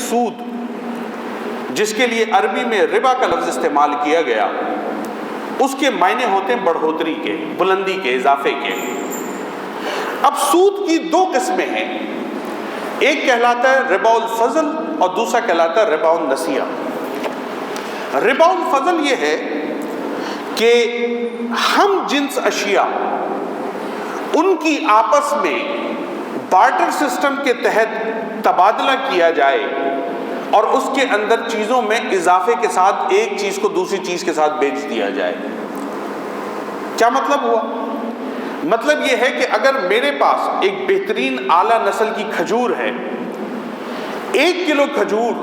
سود، جس کے لیے عربی میں ربا کا لفظ استعمال کیا گیا، اس کے معنی ہوتے ہیں بڑھوتری کے، بلندی کے، اضافے کے۔ اب سود کی دو قسمیں ہیں، ایک کہلاتا ہے ربا الفضل اور دوسرا کہلاتا ہے ربا النسیہ۔ ربا الفضل یہ ہے کہ ہم جنس اشیاء ان کی آپس میں بارٹر سسٹم کے تحت تبادلہ کیا جائے اور اس کے اندر چیزوں میں اضافے کے ساتھ ایک چیز کو دوسری چیز کے ساتھ بیچ دیا جائے۔ کیا مطلب ہوا؟ مطلب یہ ہے کہ اگر میرے پاس ایک بہترین اعلیٰ نسل کی کھجور ہے، 1 کلو کھجور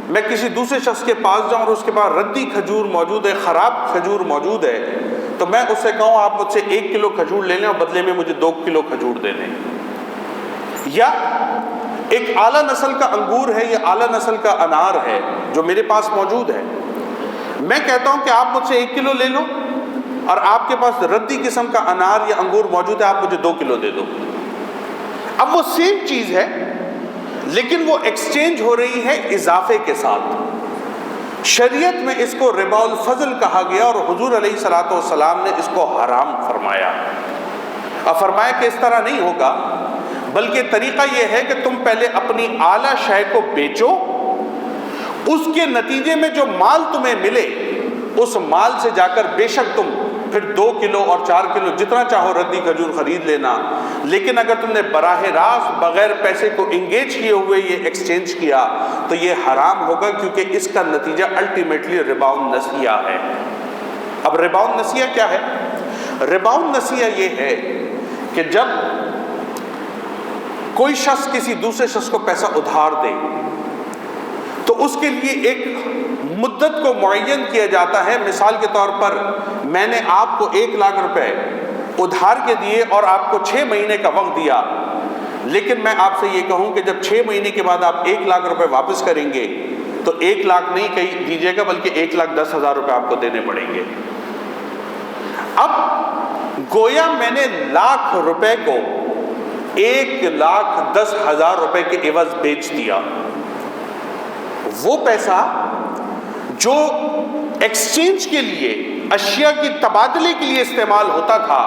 میں کسی دوسرے شخص کے پاس جاؤں اور اس کے پاس ردی کھجور موجود ہے، خراب کھجور موجود ہے، تو میں اس سے کہوں آپ مجھ سے 1 کلو کھجور لے لیں اور بدلے میں مجھے 2 کلو کھجور دے دیں۔ یا ایک اعلیٰ نسل کا انگور ہے یا اعلیٰ نسل کا انار ہے جو میرے پاس موجود ہے، میں کہتا ہوں کہ آپ مجھ سے 1 کلو لے لو اور آپ کے پاس ردی قسم کا انار یا انگور موجود ہے، آپ مجھے 2 کلو دے دو۔ اب وہ سیم چیز ہے لیکن وہ ایکسچینج ہو رہی ہے اضافے کے ساتھ۔ شریعت میں اس کو ربا الفضل کہا گیا اور حضور علیہ الصلوۃ والسلام نے اس کو حرام فرمایا، اور فرمایا کہ اس طرح نہیں ہوگا، بلکہ طریقہ یہ ہے کہ تم پہلے اپنی اعلیٰ شے کو بیچو، اس کے نتیجے میں جو مال تمہیں ملے اس مال سے جا کر بے شک تم پھر 2 کلو اور 4 کلو جتنا چاہو ردی کھجور خرید لینا، لیکن اگر تم نے براہ راست بغیر پیسے کو انگیج کیے ہوئے یہ ایکسچینج کیا تو یہ حرام ہوگا، کیونکہ اس کا نتیجہ الٹیمیٹلی ربا النسیہ ہے۔ اب ربا النسیہ کیا ہے؟ ربا النسیہ یہ ہے کہ جب کوئی شخص کسی دوسرے شخص کو پیسہ ادھار دے تو اس کے لیے ایک مدت کو معین کیا جاتا ہے۔ مثال کے طور پر میں نے آپ کو 1 لاکھ روپے ادھار کے دیے اور آپ کو 6 مہینے کا وقت دیا، لیکن میں آپ سے یہ کہوں کہ جب 6 مہینے کے بعد آپ 1 لاکھ روپے واپس کریں گے تو 1 لاکھ نہیں دیجیے گا بلکہ 1,10,000 روپے آپ کو دینے پڑیں گے۔ اب گویا میں نے لاکھ روپے کو 1,10,000 روپے کے عوض بیچ دیا۔ وہ پیسہ جو ایکسچینج کے لیے، اشیاء کی تبادلے کے لیے استعمال ہوتا تھا،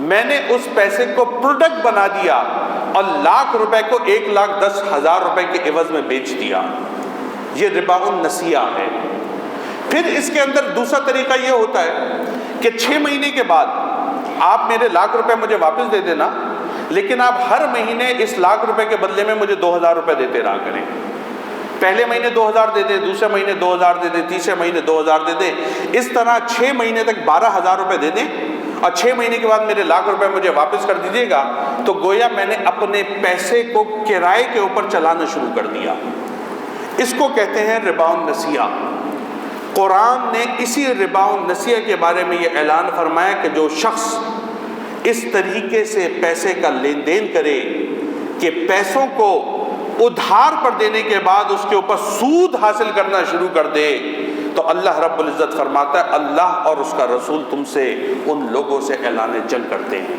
میں نے اس پیسے کو پروڈکٹ بنا دیا اور لاکھ روپے کو 1,10,000 روپے کے عوض میں بیچ دیا۔ یہ ربا النسیہ ہے۔ پھر اس کے اندر دوسرا طریقہ یہ ہوتا ہے کہ 6 مہینے کے بعد آپ میرے لاکھ روپے مجھے واپس دے دینا، لیکن آپ ہر مہینے اس لاکھ روپے کے بدلے میں مجھے 2,000 روپے دیتے رہا کریں۔ پہلے مہینے 2,000 دے دیں، دوسرے مہینے 2,000 دے دیں، تیسرے مہینے 2,000 دے دیں، اس طرح 6 مہینے تک 12,000 روپے دے دیں اور 6 مہینے کے بعد میرے لاکھ روپے مجھے واپس کر دیجیے گا، تو گویا میں نے اپنے پیسے کو کرائے کے اوپر چلانا شروع کر دیا۔ اس کو کہتے ہیں ربا النسیہ۔ قرآن نے اسی ربا النسیہ کے بارے میں یہ اعلان فرمایا کہ جو شخص اس طریقے سے پیسے کا لین دین کرے کہ پیسوں کو ادھار پر دینے کے بعد اس کے اوپر سود حاصل کرنا شروع کر دے، تو اللہ رب العزت فرماتا ہے اللہ اور اس کا رسول تم سے ان لوگوں سے اعلان جنگ کرتے ہیں۔